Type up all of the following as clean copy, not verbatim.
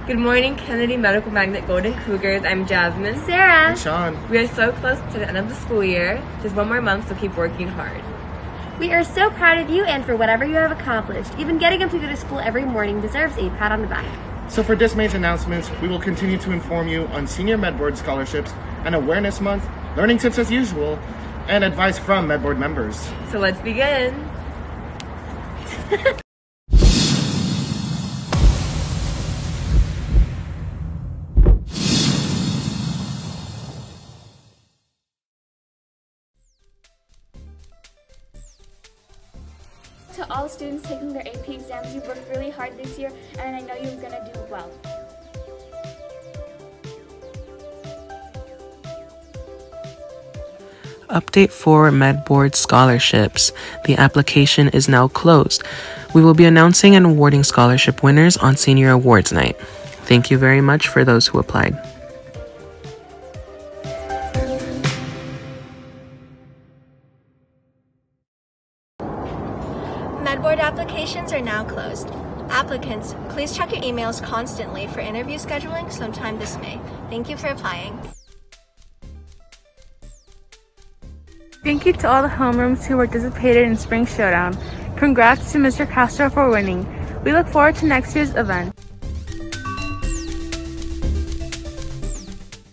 Good morning, Kennedy Medical Magnet Golden Cougars. I'm Jasmine. Sarah. And Sean. We are so close to the end of the school year. Just one more month, so keep working hard. We are so proud of you and for whatever you have accomplished. Even getting up to go to school every morning deserves a pat on the back. So for this May's announcements, we will continue to inform you on Senior Med Board scholarships, an awareness month, learning tips as usual, and advice from Med Board members. So let's begin. To all students taking their AP exams, you've worked really hard this year, and I know you're going to do well. Update for Med Board scholarships. The application is now closed. We will be announcing and awarding scholarship winners on Senior Awards Night. Thank you very much for those who applied. Med Board applications are now closed. Applicants, please check your emails constantly for interview scheduling sometime this May. Thank you for applying. Thank you to all the homerooms who participated in Spring Showdown. Congrats to Mr. Castro for winning. We look forward to next year's event.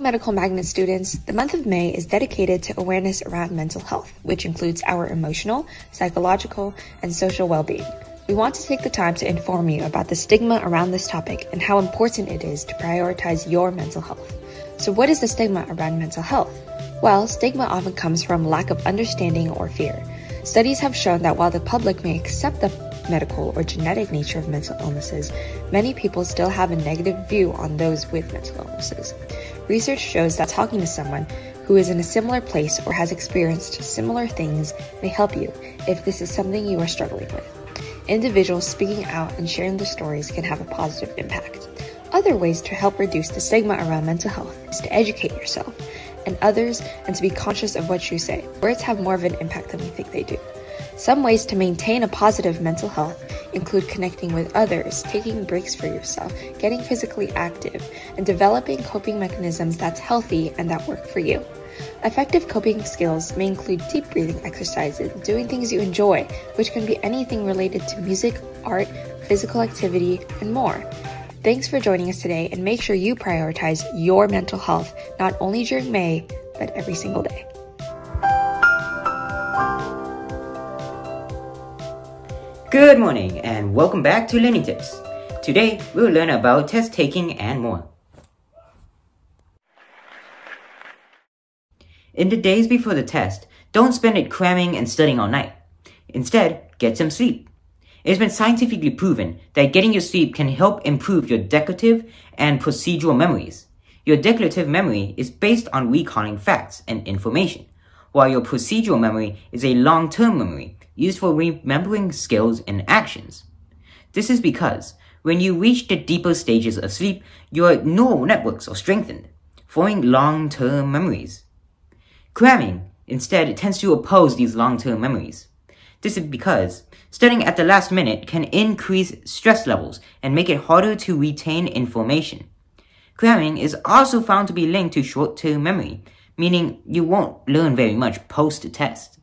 Medical Magnet students, the month of May is dedicated to awareness around mental health, which includes our emotional, psychological, and social well-being. We want to take the time to inform you about the stigma around this topic and how important it is to prioritize your mental health. So what is the stigma around mental health? Well, stigma often comes from lack of understanding or fear. Studies have shown that while the public may accept the medical or genetic nature of mental illnesses, many people still have a negative view on those with mental illnesses. Research shows that talking to someone who is in a similar place or has experienced similar things may help you if this is something you are struggling with. Individuals speaking out and sharing their stories can have a positive impact. Other ways to help reduce the stigma around mental health is to educate yourself and others and to be conscious of what you say. Words have more of an impact than we think they do. Some ways to maintain a positive mental health include connecting with others, taking breaks for yourself, getting physically active, and developing coping mechanisms that's healthy and that work for you. Effective coping skills may include deep breathing exercises, doing things you enjoy, which can be anything related to music, art, physical activity, and more. Thanks for joining us today, and make sure you prioritize your mental health not only during May, but every single day. Good morning and welcome back to Learning Tips. Today we will learn about test taking and more. In the days before the test, don't spend it cramming and studying all night. Instead, get some sleep. It has been scientifically proven that getting your sleep can help improve your declarative and procedural memories. Your declarative memory is based on recalling facts and information, while your procedural memory is a long-term memory used for remembering skills and actions. This is because when you reach the deeper stages of sleep, your neural networks are strengthened, forming long-term memories. Cramming, instead, tends to oppose these long-term memories. This is because studying at the last minute can increase stress levels and make it harder to retain information. Cramming is also found to be linked to short-term memory, meaning you won't learn very much post-test.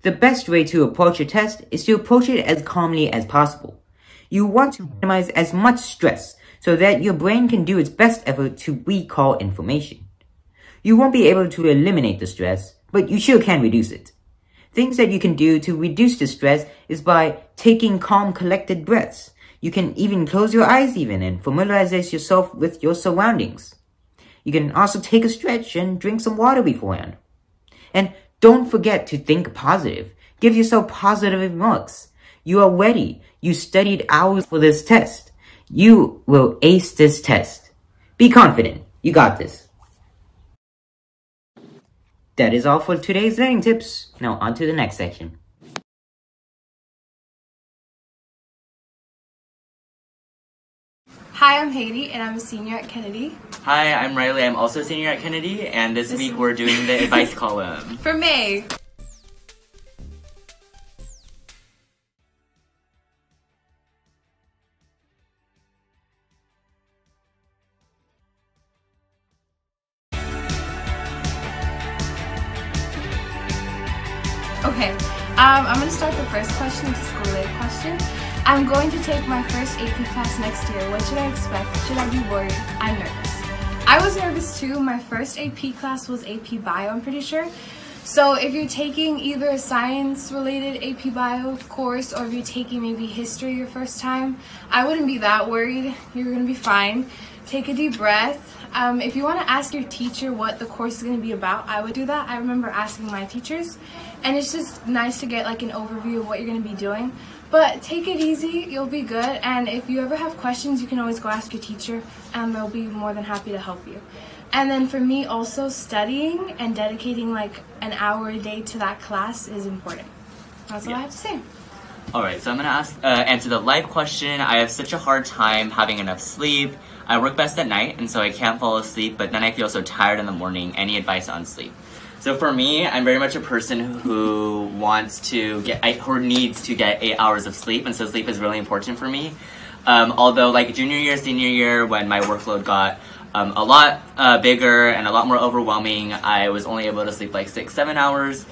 The best way to approach a test is to approach it as calmly as possible. You want to minimize as much stress so that your brain can do its best effort to recall information. You won't be able to eliminate the stress, but you sure can reduce it. Things that you can do to reduce the stress is by taking calm, collected breaths. You can even close your eyes and familiarize yourself with your surroundings. You can also take a stretch and drink some water beforehand. And don't forget to think positive. Give yourself positive remarks. You are ready. You studied hours for this test. You will ace this test. Be confident. You got this. That is all for today's learning tips. Now on to the next section. Hi, I'm Haiti, and I'm a senior at Kennedy. Hi, I'm Riley. I'm also a senior at Kennedy, and this week we're doing the advice column. For May. Okay, I'm going to start the first question. It's a school-related question. I'm going to take my first AP class next year. What should I expect? Should I be worried? I'm nervous. I was nervous too. My first AP class was AP Bio, I'm pretty sure. So if you're taking either a science-related AP Bio course or if you're taking maybe history your first time, I wouldn't be that worried. You're going to be fine. Take a deep breath. If you want to ask your teacher what the course is going to be about, I would do that. I remember asking my teachers, and it's just nice to get like an overview of what you're going to be doing. But take it easy, you'll be good, and if you ever have questions, you can always go ask your teacher, and they'll be more than happy to help you. And then for me, also studying and dedicating like an hour a day to that class is important. That's all I have to say. Alright, so I'm going to answer the live question. I have such a hard time having enough sleep. I work best at night, and so I can't fall asleep, but then I feel so tired in the morning. Any advice on sleep? So for me, I'm very much a person who needs to get 8 hours of sleep, and so sleep is really important for me. Although like junior year, senior year, when my workload got a lot bigger and a lot more overwhelming, I was only able to sleep like 6-7 hours.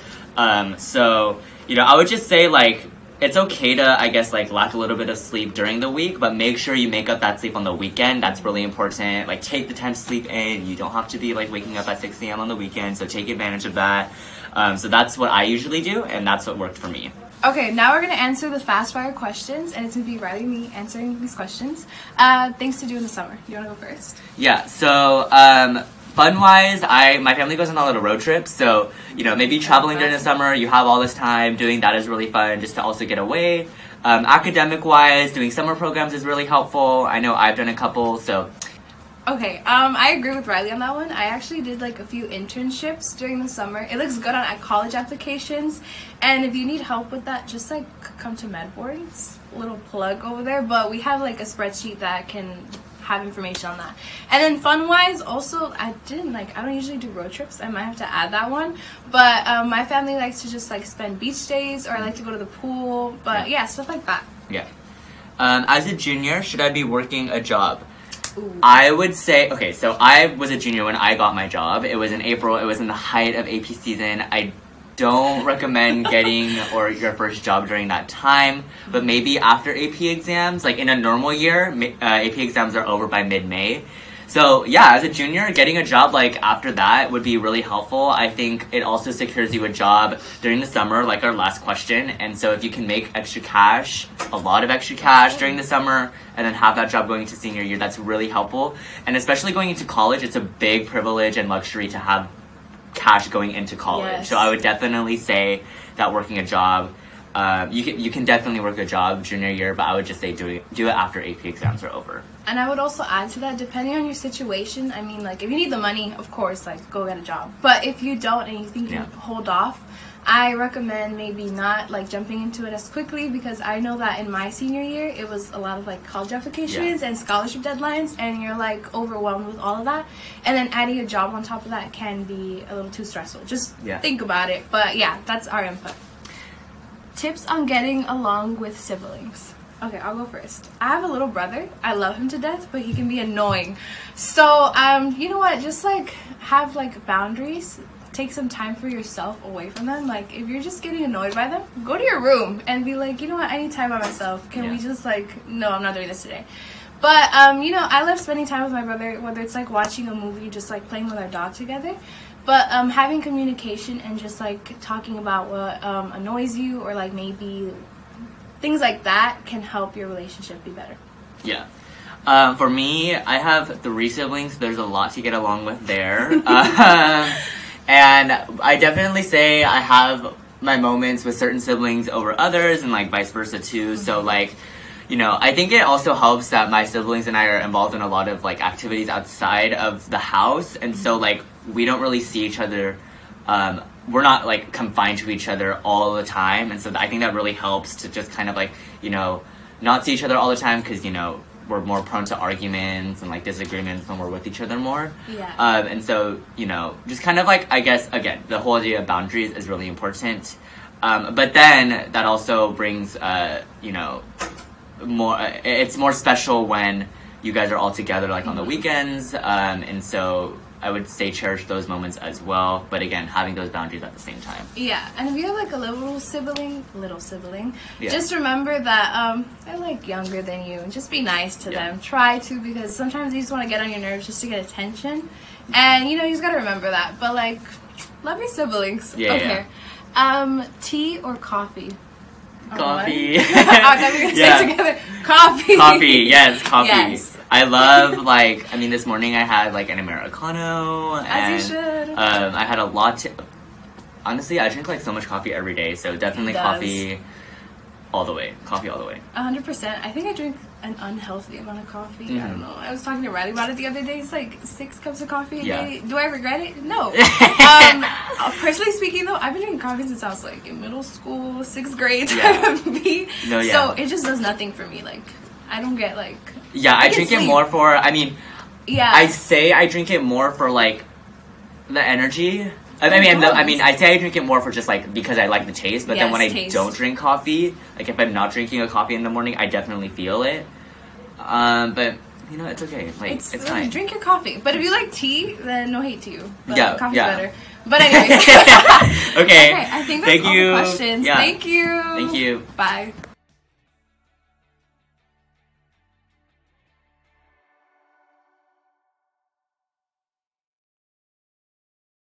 So, you know, I would just say like, it's okay to, I guess, like lack a little bit of sleep during the week, but make sure you make up that sleep on the weekend. That's really important. Like, take the time to sleep in. You don't have to be like waking up at 6 a.m. on the weekend, so take advantage of that. So that's what I usually do, and that's what worked for me. Okay, now we're going to answer the fast fire questions, and it's going to be Riley and me answering these questions. Things to do in the summer. You want to go first? Yeah, so fun-wise, my family goes on a lot of road trips, so, you know, maybe traveling during the summer, you have all this time, doing that is really fun, just to also get away. Academic-wise, doing summer programs is really helpful. I know I've done a couple, so... Okay, I agree with Riley on that one. I actually did like a few internships during the summer. It looks good on college applications, and if you need help with that, just like come to Med Board. It's a little plug over there, but we have like a spreadsheet that can have information on that. And then fun-wise, also, I don't usually do road trips. I might have to add that one, but my family likes to just like spend beach days, or I like to go to the pool, but yeah, stuff like that. Yeah. As a junior, should I be working a job? Ooh. I would say, okay, so I was a junior when I got my job. It was in April. It was in the height of AP season. I don't recommend getting your first job during that time, but maybe after AP exams, like in a normal year, AP exams are over by mid-May. So yeah, as a junior, getting a job like after that would be really helpful. I think it also secures you a job during the summer, like our last question. And so if you can make extra cash, a lot of extra cash during the summer, and then have that job going into senior year, that's really helpful. And especially going into college, it's a big privilege and luxury to have cash going into college. Yes. So I would definitely say that working a job, you can definitely work a job junior year, but I would just say do it after AP exams are over. And I would also add to that, depending on your situation, I mean, like, if you need the money, of course, like, go get a job. But if you don't and you think you can hold off, I recommend maybe not, like, jumping into it as quickly, because I know that in my senior year, it was a lot of, like, college applications and scholarship deadlines, and you're, like, overwhelmed with all of that. And then adding a job on top of that can be a little too stressful. Just think about it. But, yeah, that's our input. Tips on getting along with siblings. Okay, I'll go first. I have a little brother. I love him to death, but he can be annoying. So, you know what? Just, like, have, like, boundaries. Take some time for yourself away from them. Like, if you're just getting annoyed by them, go to your room and be like, you know what? I need time by myself. Can we just, like, no, I'm not doing this today. But, you know, I love spending time with my brother, whether it's, like, watching a movie, just, like, playing with our dog together. But having communication and just, like, talking about what annoys you, or, like, maybe things like that can help your relationship be better. Yeah. For me, I have 3 siblings. There's a lot to get along with there. And I definitely say I have my moments with certain siblings over others, and, like, vice versa, too. So, like, you know, I think it also helps that my siblings and I are involved in a lot of, like, activities outside of the house. And so, like, we don't really see each other, we're not, like, confined to each other all the time. And so I think that really helps to just kind of, like, you know, not see each other all the time, because, you know, we're more prone to arguments and, like, disagreements when we're with each other more. Yeah. And so, you know, just kind of, like, I guess, again, the whole idea of boundaries is really important. But then that also brings, you know, it's more special when you guys are all together, like, on the weekends. And so I would say cherish those moments as well. But again, having those boundaries at the same time. Yeah, and if you have like a little sibling, yeah. just remember that they're like younger than you, and just be nice to them. Try to, because sometimes you just want to get on your nerves just to get attention, and you know, you just gotta remember that. But like, love your siblings. Yeah. Okay. Tea or coffee? Coffee. I thought we were gonna say together. Coffee. Coffee. Yes, coffee. Yes. I love, like, I mean, this morning I had like an Americano. As you should. I had a latte. Honestly, I drink like so much coffee every day, so definitely coffee all the way. Coffee all the way. 100%. I think I drink an unhealthy amount of coffee. I don't know. I was talking to Riley about it the other day. It's like 6 cups of coffee a day. Do I regret it? No. Personally speaking, though, I've been drinking coffee since I was like in middle school, 6th grade. So it just does nothing for me. Like, I don't get like. Yeah, I drink it more for. I mean. Yeah. I say I drink it more for like the energy. I say I drink it more for just like because I like the taste, but then when I don't drink coffee, like if I'm not drinking a coffee in the morning, I definitely feel it. But you know, it's okay. Like it's fine. Drink your coffee, but if you like tea, then no hate to you. But coffee's yeah. better. But anyways. Okay. I think that's all the questions. Yeah. Thank you. Thank you. Bye.